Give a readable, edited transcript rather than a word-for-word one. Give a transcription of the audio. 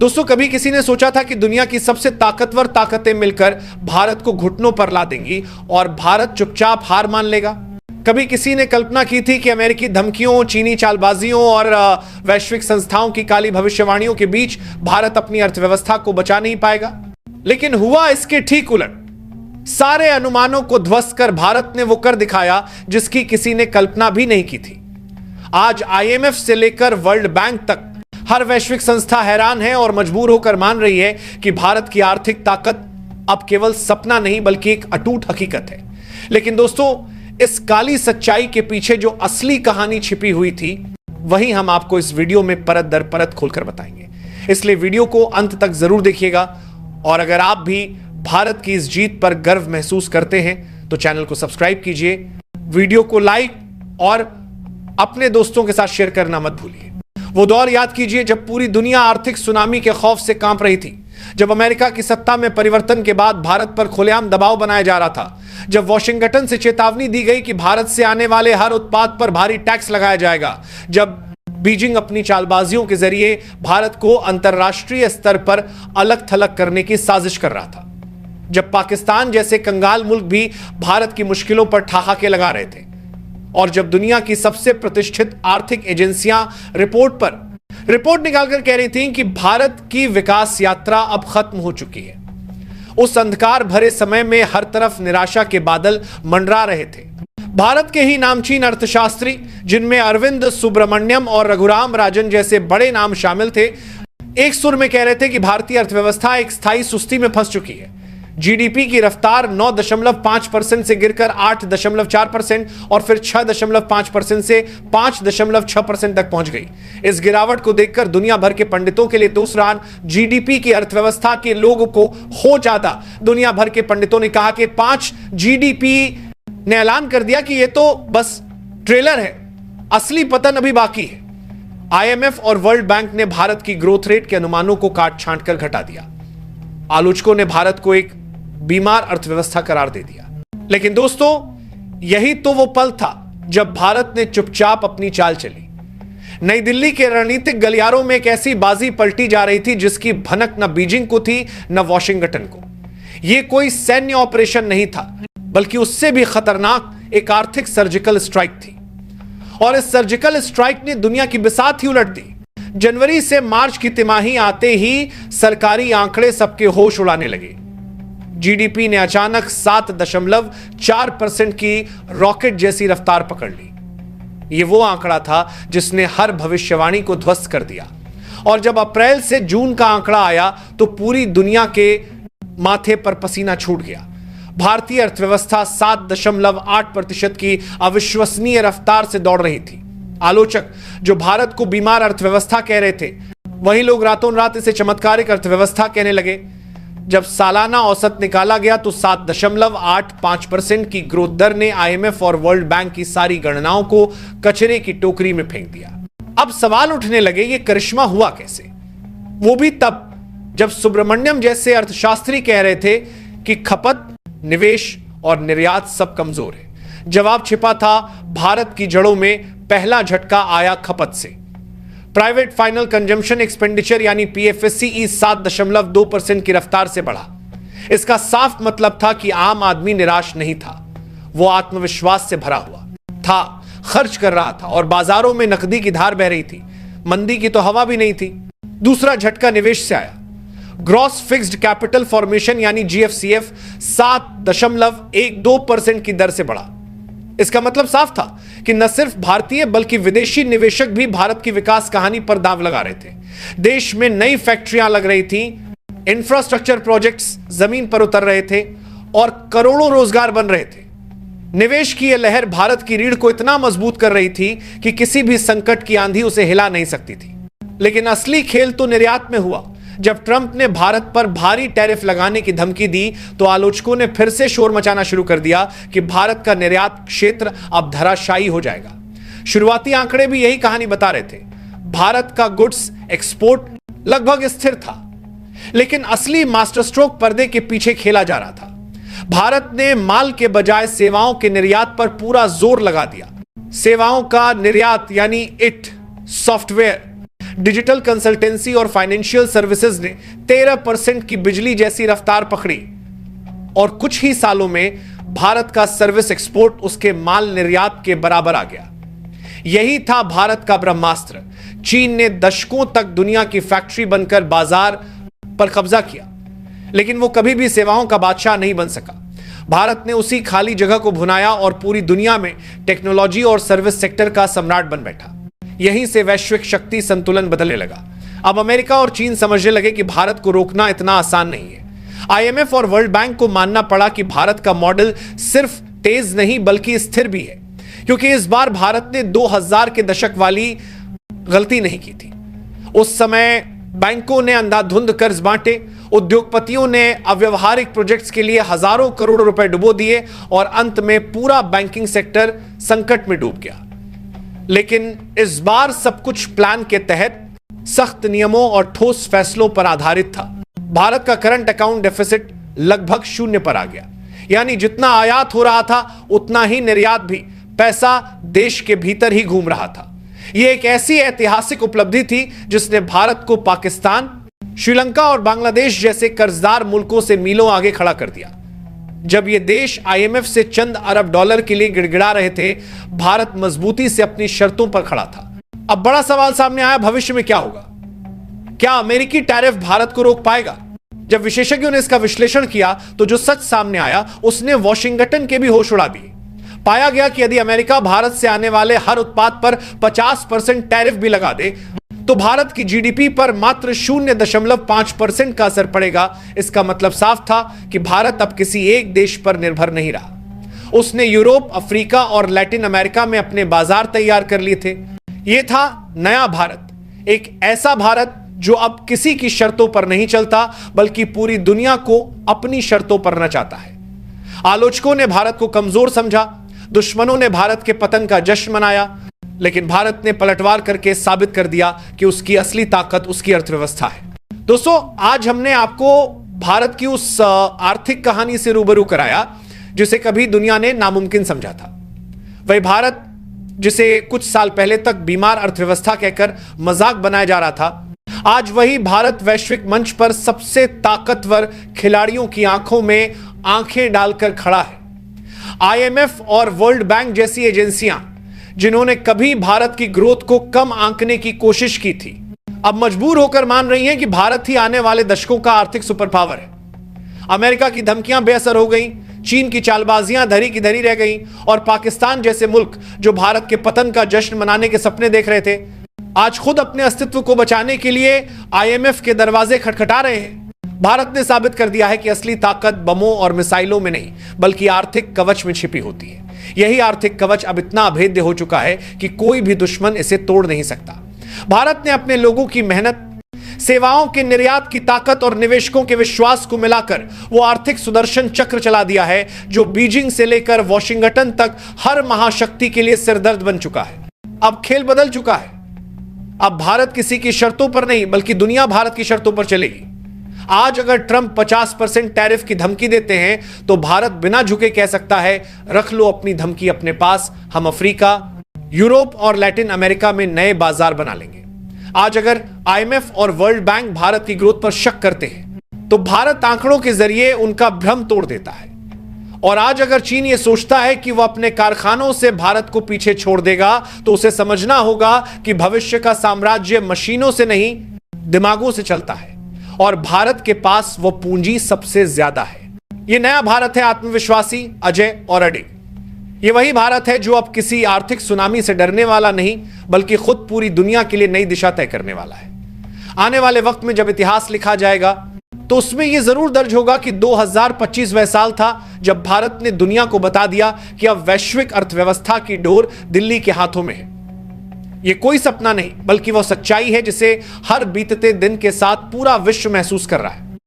दोस्तों, कभी किसी ने सोचा था कि दुनिया की सबसे ताकतवर ताकतें मिलकर भारत को घुटनों पर ला देंगी और भारत चुपचाप हार मान लेगा? कभी किसी ने कल्पना की थी कि अमेरिकी धमकियों, चीनी चालबाजियों और वैश्विक संस्थाओं की काली भविष्यवाणियों के बीच भारत अपनी अर्थव्यवस्था को बचा नहीं पाएगा? लेकिन हुआ इसके ठीक उलट। सारे अनुमानों को ध्वस्त कर भारत ने वो कर दिखाया जिसकी किसी ने कल्पना भी नहीं की थी। आज आईएमएफ से लेकर वर्ल्ड बैंक तक हर वैश्विक संस्था हैरान है और मजबूर होकर मान रही है कि भारत की आर्थिक ताकत अब केवल सपना नहीं बल्कि एक अटूट हकीकत है। लेकिन दोस्तों, इस काली सच्चाई के पीछे जो असली कहानी छिपी हुई थी, वही हम आपको इस वीडियो में परत दर परत खोलकर बताएंगे। इसलिए वीडियो को अंत तक जरूर देखिएगा और अगर आप भी भारत की इस जीत पर गर्व महसूस करते हैं तो चैनल को सब्सक्राइब कीजिए, वीडियो को लाइक और अपने दोस्तों के साथ शेयर करना मत भूलिए। वो दौर याद कीजिए जब पूरी दुनिया आर्थिक सुनामी के खौफ से कांप रही थी, जब अमेरिका की सत्ता में परिवर्तन के बाद भारत पर खुलेआम दबाव बनाया जा रहा था, जब वॉशिंगटन से चेतावनी दी गई कि भारत से आने वाले हर उत्पाद पर भारी टैक्स लगाया जाएगा, जब बीजिंग अपनी चालबाजियों के जरिए भारत को अंतर्राष्ट्रीय स्तर पर अलग थलग करने की साजिश कर रहा था, जब पाकिस्तान जैसे कंगाल मुल्क भी भारत की मुश्किलों पर ठहाके लगा रहे थे और जब दुनिया की सबसे प्रतिष्ठित आर्थिक एजेंसियां रिपोर्ट निकालकर कह रही थीं कि भारत की विकास यात्रा अब खत्म हो चुकी है, उस अंधकार भरे समय में हर तरफ निराशा के बादल मंडरा रहे थे। भारत के ही नामचीन अर्थशास्त्री, जिनमें अरविंद सुब्रमण्यम और रघुराम राजन जैसे बड़े नाम शामिल थे, एक सुर में कह रहे थे कि भारतीय अर्थव्यवस्था एक स्थायी सुस्ती में फंस चुकी है। जीडीपी की रफ्तार 9.5% से गिरकर 8.4% और फिर 6.5% से 5.6% तक पहुंच गई। इस गिरावट को देखकर दुनिया भर के पंडितों के लिए दूसरा जीडीपी की अर्थव्यवस्था के लोगों को हो जाता। दुनिया भर के पंडितों ने कहा कि 5 जीडीपी ने ऐलान कर दिया कि यह तो बस ट्रेलर है, असली पतन अभी बाकी है। आईएमएफ और वर्ल्ड बैंक ने भारत की ग्रोथ रेट के अनुमानों को काट छांट कर घटा दिया। आलोचकों ने भारत को एक बीमार अर्थव्यवस्था करार दे दिया। लेकिन दोस्तों, यही तो वो पल था जब भारत ने चुपचाप अपनी चाल चली। नई दिल्ली के रणनीतिक गलियारों में एक ऐसी बाजी पलटी जा रही थी जिसकी भनक न बीजिंग को थी न वॉशिंगटन को। यह कोई सैन्य ऑपरेशन नहीं था, बल्कि उससे भी खतरनाक एक आर्थिक सर्जिकल स्ट्राइक थी। और इस सर्जिकल स्ट्राइक ने दुनिया की बिसात ही उलट दी। जनवरी से मार्च की तिमाही आते ही सरकारी आंकड़े सबके होश उड़ाने लगे। जीडीपी ने अचानक 7.4% की रॉकेट जैसी रफ्तार पकड़ ली। यह वो आंकड़ा था जिसने हर भविष्यवाणी को ध्वस्त कर दिया। और जब अप्रैल से जून का आंकड़ा आया तो पूरी दुनिया के माथे पर पसीना छूट गया। भारतीय अर्थव्यवस्था 7.8% की अविश्वसनीय रफ्तार से दौड़ रही थी। आलोचक जो भारत को बीमार अर्थव्यवस्था कह रहे थे, वही लोग रातों रात इसे चमत्कारिक अर्थव्यवस्था कहने लगे। जब सालाना औसत निकाला गया तो 7.85% की ग्रोथ दर ने आईएमएफ और वर्ल्ड बैंक की सारी गणनाओं को कचरे की टोकरी में फेंक दिया। अब सवाल उठने लगे, ये करिश्मा हुआ कैसे? वो भी तब जब सुब्रमण्यम जैसे अर्थशास्त्री कह रहे थे कि खपत, निवेश और निर्यात सब कमजोर है। जवाब छिपा था भारत की जड़ों में। पहला झटका आया खपत से। प्राइवेट फाइनल कंजम्पशन एक्सपेंडिचर यानी पीएफएससीई 7.2% की रफ्तार से बढ़ा। इसका साफ मतलब था कि आम आदमी निराश नहीं था, वो आत्मविश्वास से भरा हुआ था, खर्च कर रहा था और बाजारों में नकदी की धार बह रही थी। मंदी की तो हवा भी नहीं थी। दूसरा झटका निवेश से आया। ग्रॉस फिक्स्ड कैपिटल फॉर्मेशन यानी जीएफसीएफ 7.12% की दर से बढ़ा। इसका मतलब साफ था कि न सिर्फ भारतीय बल्कि विदेशी निवेशक भी भारत की विकास कहानी पर दांव लगा रहे थे। देश में नई फैक्ट्रियां लग रही थी, इंफ्रास्ट्रक्चर प्रोजेक्ट्स जमीन पर उतर रहे थे और करोड़ों रोजगार बन रहे थे। निवेश की यह लहर भारत की रीढ़ को इतना मजबूत कर रही थी कि किसी भी संकट की आंधी उसे हिला नहीं सकती थी। लेकिन असली खेल तो निर्यात में हुआ। जब ट्रंप ने भारत पर भारी टैरिफ लगाने की धमकी दी तो आलोचकों ने फिर से शोर मचाना शुरू कर दिया कि भारत का निर्यात क्षेत्र अब धराशायी हो जाएगा। शुरुआती आंकड़े भी यही कहानी बता रहे थे। भारत का गुड्स एक्सपोर्ट लगभग स्थिर था, लेकिन असली मास्टर स्ट्रोक पर्दे के पीछे खेला जा रहा था। भारत ने माल के बजाय सेवाओं के निर्यात पर पूरा जोर लगा दिया। सेवाओं का निर्यात यानी इट, सॉफ्टवेयर, डिजिटल कंसल्टेंसी और फाइनेंशियल सर्विसेज ने 13% की बिजली जैसी रफ्तार पकड़ी और कुछ ही सालों में भारत का सर्विस एक्सपोर्ट उसके माल निर्यात के बराबर आ गया। यही था भारत का ब्रह्मास्त्र। चीन ने दशकों तक दुनिया की फैक्ट्री बनकर बाजार पर कब्जा किया, लेकिन वो कभी भी सेवाओं का बादशाह नहीं बन सका। भारत ने उसी खाली जगह को भुनाया और पूरी दुनिया में टेक्नोलॉजी और सर्विस सेक्टर का सम्राट बन बैठा। यहीं से वैश्विक शक्ति संतुलन बदलने लगा। अब अमेरिका और चीन समझने लगे कि भारत को रोकना इतना आसान नहीं है। आईएमएफ और वर्ल्ड बैंक को मानना पड़ा कि भारत का मॉडल सिर्फ तेज नहीं बल्कि स्थिर भी है, क्योंकि इस बार भारत ने 2000 के दशक वाली गलती नहीं की थी। उस समय बैंकों ने अंधाधुंध कर्ज बांटे, उद्योगपतियों ने अव्यवहारिक प्रोजेक्ट्स के लिए हजारों करोड़ रुपए डुबो दिए और अंत में पूरा बैंकिंग सेक्टर संकट में डूब गया। लेकिन इस बार सब कुछ प्लान के तहत सख्त नियमों और ठोस फैसलों पर आधारित था। भारत का करंट अकाउंट डेफिसिट लगभग 0 पर आ गया, यानी जितना आयात हो रहा था उतना ही निर्यात भी, पैसा देश के भीतर ही घूम रहा था। यह एक ऐसी ऐतिहासिक उपलब्धि थी जिसने भारत को पाकिस्तान, श्रीलंका और बांग्लादेश जैसे कर्जदार मुल्कों से मीलों आगे खड़ा कर दिया। जब ये देश आईएमएफ से चंद अरब डॉलर के लिए गिड़गिड़ा रहे थे, भारत मजबूती से अपनी शर्तों पर खड़ा था। अब बड़ा सवाल सामने आया, भविष्य में क्या होगा? क्या अमेरिकी टैरिफ भारत को रोक पाएगा? जब विशेषज्ञों ने इसका विश्लेषण किया तो जो सच सामने आया उसने वॉशिंगटन के भी होश उड़ा दिए। पाया गया कि यदि अमेरिका भारत से आने वाले हर उत्पाद पर 50% टैरिफ भी लगा दे तो भारत की जीडीपी पर मात्र 0.5% का असर पड़ेगा। इसका मतलब साफ था कि भारत अब किसी एक देश पर निर्भर नहीं रहा। उसने यूरोप, अफ्रीका और लैटिन अमेरिका में अपने बाजार तैयार कर लिए थे। यह था नया भारत, एक ऐसा भारत जो अब किसी की शर्तों पर नहीं चलता बल्कि पूरी दुनिया को अपनी शर्तों पर नचाता है। आलोचकों ने भारत को कमजोर समझा, दुश्मनों ने भारत के पतन का जश्न मनाया, लेकिन भारत ने पलटवार करके साबित कर दिया कि उसकी असली ताकत उसकी अर्थव्यवस्था है। दोस्तों, आज हमने आपको भारत की उस आर्थिक कहानी से रूबरू कराया जिसे कभी दुनिया ने नामुमकिन समझा था। वही भारत जिसे कुछ साल पहले तक बीमार अर्थव्यवस्था कहकर मजाक बनाया जा रहा था, आज वही भारत वैश्विक मंच पर सबसे ताकतवर खिलाड़ियों की आंखों में आंखें डालकर खड़ा है। आईएमएफ और वर्ल्ड बैंक जैसी एजेंसियां जिन्होंने कभी भारत की ग्रोथ को कम आंकने की कोशिश की थी, अब मजबूर होकर मान रही हैं कि भारत ही आने वाले दशकों का आर्थिक सुपर पावर है। अमेरिका की धमकियां बेअसर हो गई, चीन की चालबाजियां धरी की धरी रह गई और पाकिस्तान जैसे मुल्क जो भारत के पतन का जश्न मनाने के सपने देख रहे थे, आज खुद अपने अस्तित्व को बचाने के लिए आईएमएफ के दरवाजे खटखटा रहे हैं। भारत ने साबित कर दिया है कि असली ताकत बमों और मिसाइलों में नहीं बल्कि आर्थिक कवच में छिपी होती है। यही आर्थिक कवच अब इतना अभेद्य हो चुका है कि कोई भी दुश्मन इसे तोड़ नहीं सकता। भारत ने अपने लोगों की मेहनत, सेवाओं के निर्यात की ताकत और निवेशकों के विश्वास को मिलाकर वो आर्थिक सुदर्शन चक्र चला दिया है जो बीजिंग से लेकर वॉशिंगटन तक हर महाशक्ति के लिए सिरदर्द बन चुका है। अब खेल बदल चुका है। अब भारत किसी की शर्तों पर नहीं बल्कि दुनिया भारत की शर्तों पर चलेगी। आज अगर ट्रंप 50% टैरिफ की धमकी देते हैं तो भारत बिना झुके कह सकता है, रख लो अपनी धमकी अपने पास, हम अफ्रीका, यूरोप और लैटिन अमेरिका में नए बाजार बना लेंगे। आज अगर आईएमएफ और वर्ल्ड बैंक भारत की ग्रोथ पर शक करते हैं तो भारत आंकड़ों के जरिए उनका भ्रम तोड़ देता है। और आज अगर चीन ये सोचता है कि वह अपने कारखानों से भारत को पीछे छोड़ देगा तो उसे समझना होगा कि भविष्य का साम्राज्य मशीनों से नहीं दिमागों से चलता है और भारत के पास वो पूंजी सबसे ज्यादा है। ये नया भारत है, आत्मविश्वासी, अजय और अडिग। ये वही भारत है जो अब किसी आर्थिक सुनामी से डरने वाला नहीं बल्कि खुद पूरी दुनिया के लिए नई दिशा तय करने वाला है। आने वाले वक्त में जब इतिहास लिखा जाएगा तो उसमें यह जरूर दर्ज होगा कि 2025 वह साल था जब भारत ने दुनिया को बता दिया कि अब वैश्विक अर्थव्यवस्था की डोर दिल्ली के हाथों में है। यह कोई सपना नहीं बल्कि वह सच्चाई है जिसे हर बीतते दिन के साथ पूरा विश्व महसूस कर रहा है।